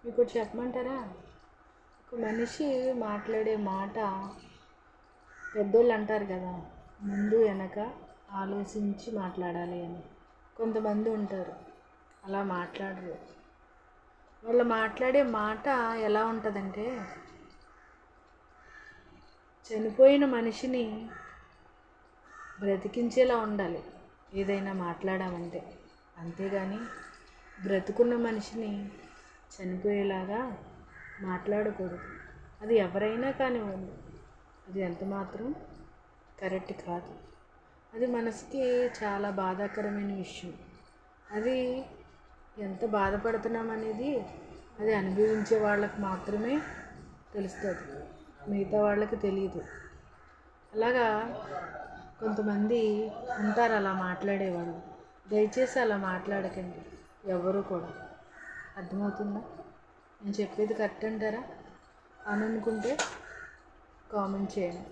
మీకు చెప్పమంటారా? ఒక మనిషి మాట్లాడే మాట పెద్దోళ్ళు అంటారు కదా, ముందు వెనక ఆలోచించి మాట్లాడాలి అని. కొంతమంది ఉంటారు అలా మాట్లాడరు. వాళ్ళు మాట్లాడే మాట ఎలా ఉంటుందంటే, చనిపోయిన మనిషిని బ్రతికించేలా ఉండాలి ఏదైనా మాట్లాడామంటే. అంతేగాని బ్రతుకున్న మనిషిని చనిపోయేలాగా మాట్లాడకూడదు. అది ఎవరైనా కానివ్వండి, అది ఎంత మాత్రం కరెక్ట్ కాదు. అది మనసుకి చాలా బాధాకరమైన విషయం. అది ఎంత బాధపడుతున్నాం అనేది అది అనుభవించే వాళ్ళకి మాత్రమే తెలుస్తుంది, మిగతా వాళ్ళకి తెలియదు. అలాగా కొంతమంది ఉంటారు అలా మాట్లాడేవాళ్ళు. దయచేసి అలా మాట్లాడకండి ఎవరు కూడా. అర్థమవుతుందా? నేను చెప్పేది కరెక్ట్ అంటారా? అని అనుకుంటే కామెంట్ చేయండి.